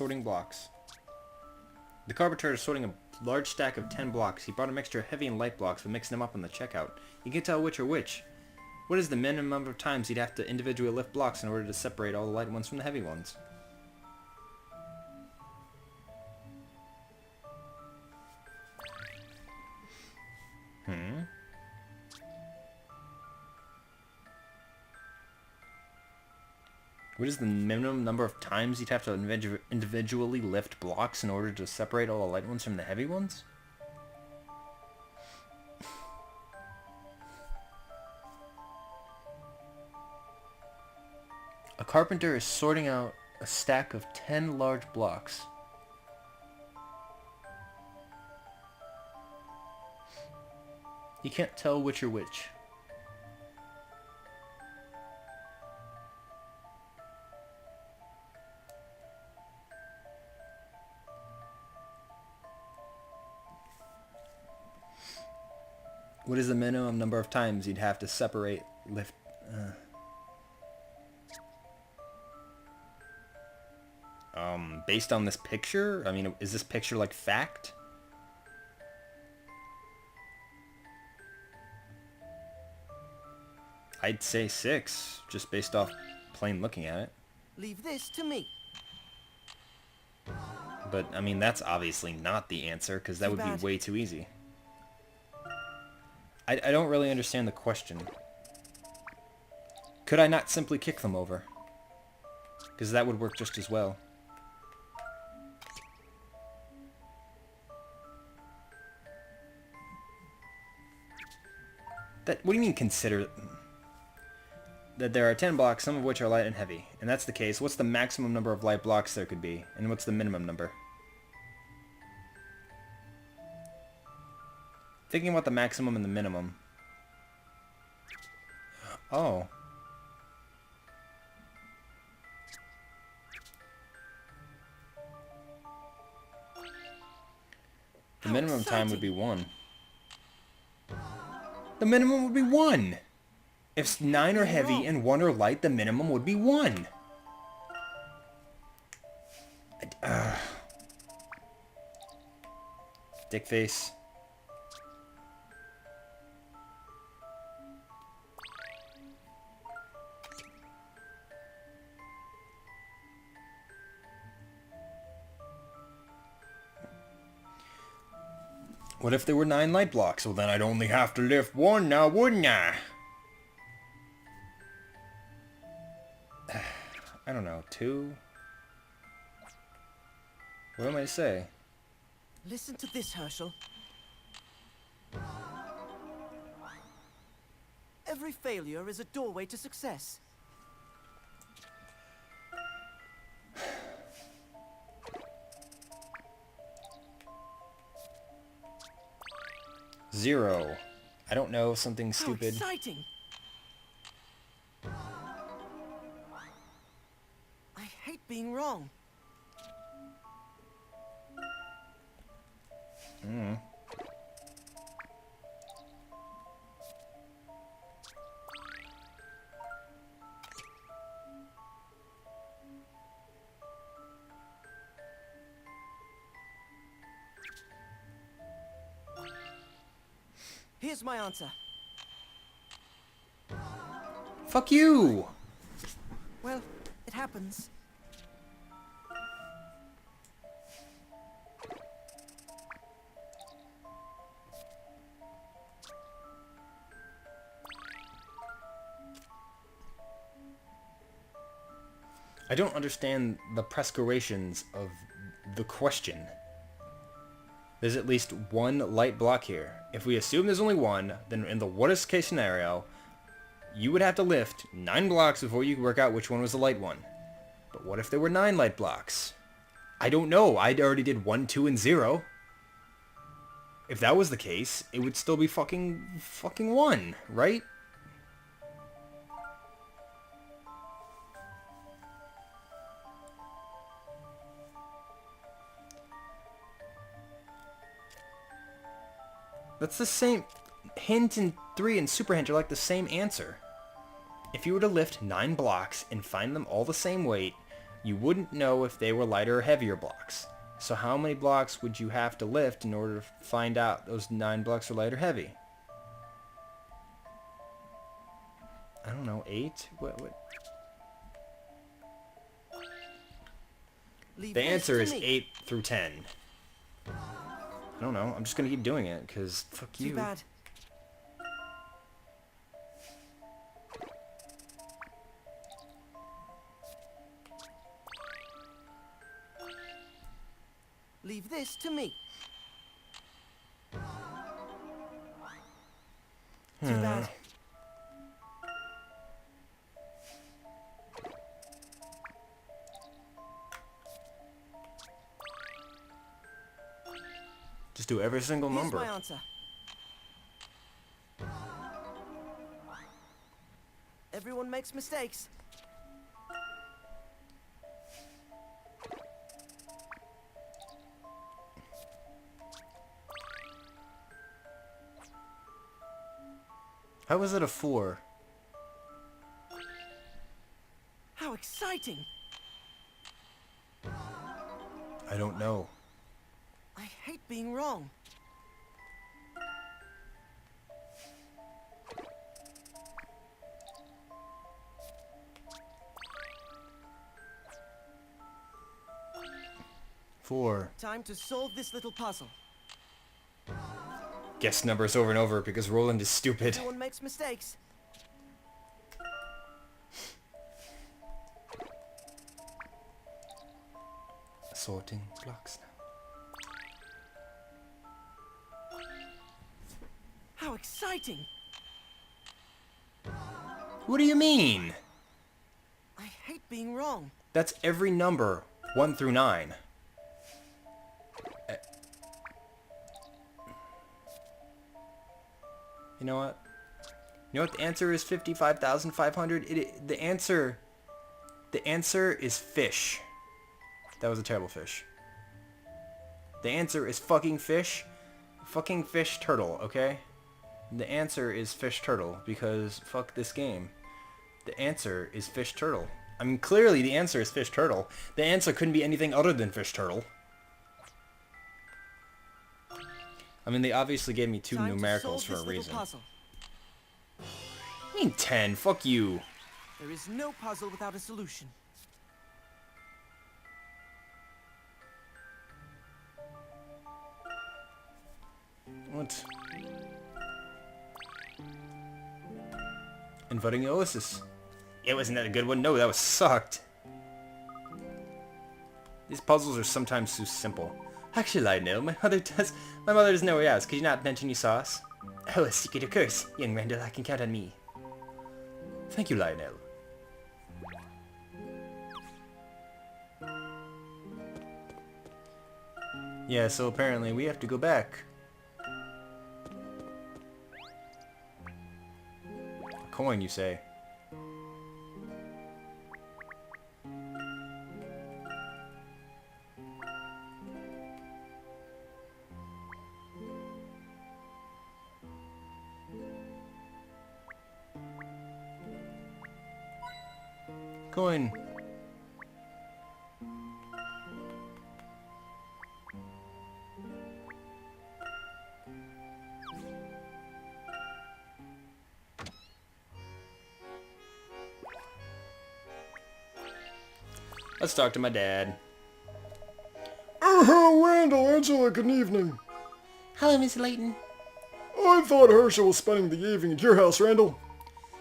Sorting blocks. The carpenter is sorting a large stack of 10 blocks. He brought a mixture of heavy and light blocks, but mixed them up on the checkout. He can't tell which are which. What is the minimum number of times he'd have to individually lift blocks in order to separate all the light ones from the heavy ones? What is the minimum number of times you'd have to individually lift blocks in order to separate all the light ones from the heavy ones? A carpenter is sorting out a stack of 10 large blocks. He can't tell which are which. What is the minimum number of times you'd have to separate, lift... based on this picture? I mean, is this picture like fact? I'd say 6, just based off plain looking at it. Leave this to me. But, I mean, that's obviously not the answer, because that would be way too easy. I don't really understand the question. Could I not simply kick them over? Because that would work just as well. What do you mean consider... That there are 10 blocks, some of which are light and heavy. And that's the case. What's the maximum number of light blocks there could be? And what's the minimum number? Thinking about the maximum and the minimum. Oh. The minimum time would be 1. The minimum would be 1! If 9 are heavy and 1 are light, the minimum would be 1! Dickface. What if there were 9 light blocks? Well, then I'd only have to lift 1 now, wouldn't I? I don't know, 2? What am I to say? Listen to this, Herschel. Every failure is a doorway to success. Zero. I don't know, something stupid. How exciting! I hate being wrong. Here's my answer. Fuck you! Well, it happens. I don't understand the prescriptions of the question. There's at least 1 light block here. If we assume there's only 1, then in the worst case scenario, you would have to lift 9 blocks before you could work out which one was the light one. But what if there were 9 light blocks? I don't know. I already did 1, 2, and 0. If that was the case, it would still be fucking 1, right? That's the same. Hint and 3 and super hint are like the same answer. If you were to lift 9 blocks and find them all the same weight, you wouldn't know if they were lighter or heavier blocks. So how many blocks would you have to lift in order to find out those 9 blocks are light or heavy? I don't know, 8? What? The answer is 8 through 10. I don't know, I'm just gonna keep doing it, because fuck you. Too bad. Leave this to me. Too bad. Just do every single Here's number. my answer. Everyone makes mistakes. How was it a 4? How exciting! I don't know. I hate being wrong. Four. Time to solve this little puzzle. Guess numbers over and over because Roland is stupid. Everyone makes mistakes. Sorting blocks now. How exciting! What do you mean? I hate being wrong. That's every number, 1 through 9. You know what? You know what the answer is? 55,500. The answer is fish. That was a terrible fish. The answer is fucking fish. Fucking fish turtle, okay? The answer is fish turtle because fuck this game. The answer is fish turtle. I mean, clearly the answer is fish turtle. The answer couldn't be anything other than fish turtle. I mean, they obviously gave me 2 Time to numericals solve for a this little reason. puzzle. I mean 10, fuck you. There is no puzzle without a solution. What? Inviting Oasis. It wasn't that a good one? No, that was sucked. These puzzles are sometimes too simple. Actually, I know. My mother doesn't know where else. Could you not mention you saw us? Oh, a secret of course. Young Randall, I can count on me. Thank you, Lionel. Yeah, so apparently we have to go back. A coin, you say? Coin. Let's talk to my dad. Randall, Angela, good evening. Hello, Miss Layton. I thought Herschel was spending the evening at your house, Randall.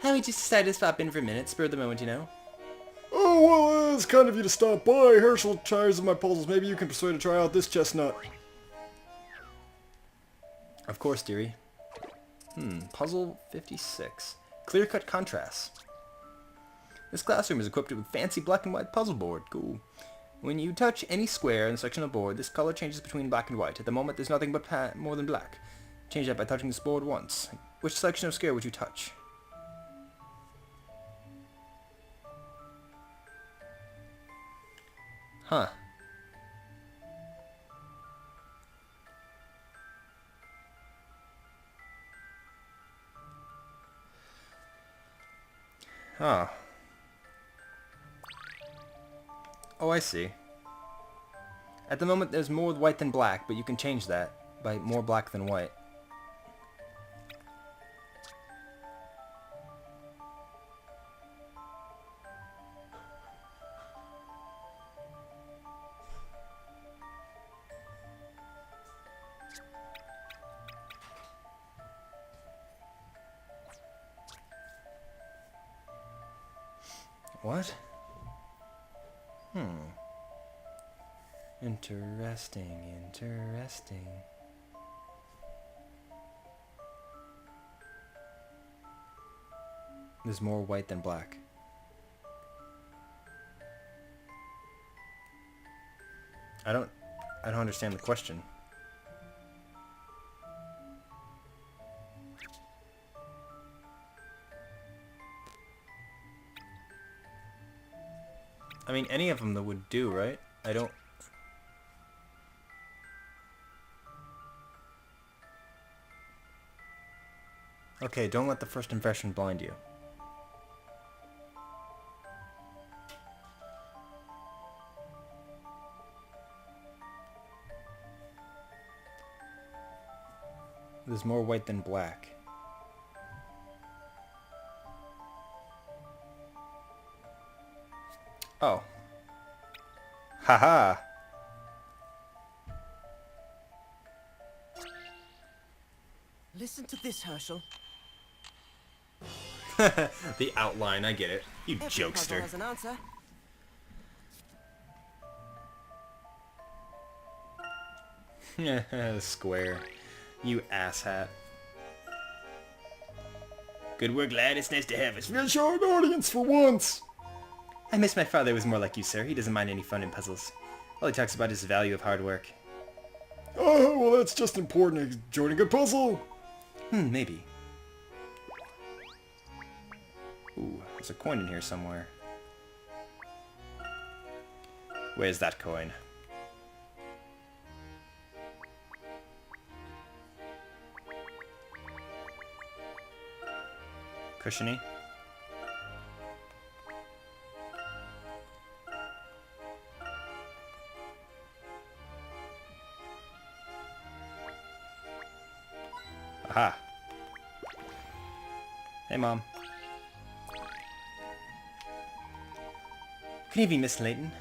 How we just decided to stop in for a minute, spur of the moment, you know. Oh, well, it's kind of you to stop by. Herschel tires of my puzzles. Maybe you can persuade to try out this chestnut. Of course, dearie. Puzzle 56. Clear-cut contrasts. This classroom is equipped with a fancy black and white puzzle board. Cool. When you touch any square in the section of the board, this color changes between black and white. At the moment, there's nothing but more than black. Change that by touching this board once. Which section of square would you touch? Huh. Huh. Oh, I see. At the moment, there's more white than black, but you can change that by more black than white. What? Interesting, interesting. There's more white than black. I don't understand the question. I mean, any of them that would do, right? I don't... Okay, don't let the first impression blind you. There's more white than black. Oh. Haha. Listen to this, Herschel. The outline, I get it. You Every puzzle jokester. has an answer. Square. You asshat. Good work, lad. It's nice to have us. We'll show an audience for once. I miss my father was more like you, sir. He doesn't mind any fun in puzzles. All he talks about is the value of hard work. Oh, well, that's just important. Joining a puzzle. Maybe. Ooh, there's a coin in here somewhere. Where's that coin? Cushiony? Aha. Hey, Mom. Good evening, Miss Layton.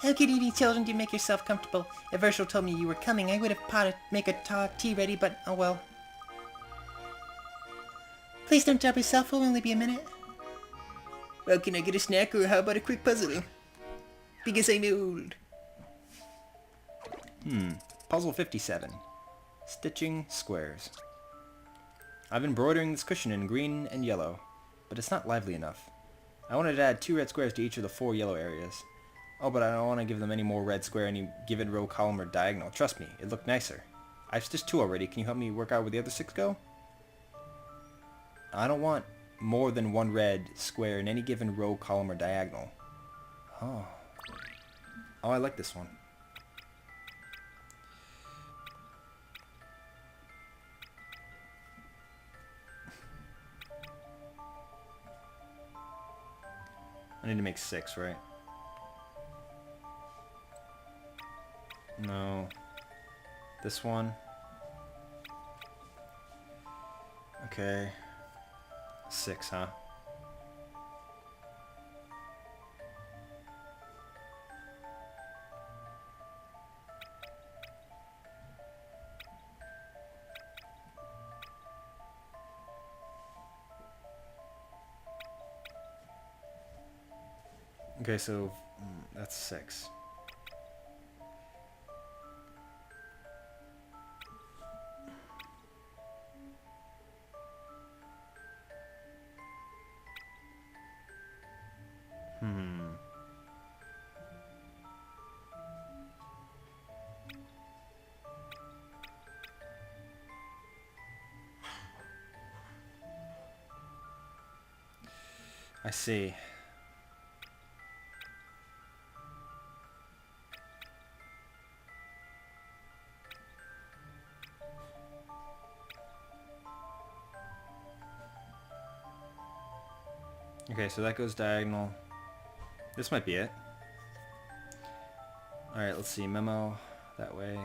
Oh, good evening, children. Do make yourself comfortable. If Herschel told me you were coming, I would have make a tea ready, but oh well. Please don't drop yourself. It'll only be a minute. Well, can I get a snack, or how about a quick puzzle? Because I'm old. Puzzle 57. Stitching squares. I've been embroidering this cushion in green and yellow, but it's not lively enough. I wanted to add 2 red squares to each of the 4 yellow areas. Oh, but I don't want to give them any more red square any given row, column, or diagonal. Trust me, it'd look nicer. I've stitched 2 already. Can you help me work out where the other 6 go? I don't want more than 1 red square in any given row, column, or diagonal. Oh. Oh, I like this one. I need to make 6, right? No. This one. Okay. 6, huh? Okay, so that's 6. I see. Okay, so that goes diagonal. This might be it. Alright, let's see. Memo. That way.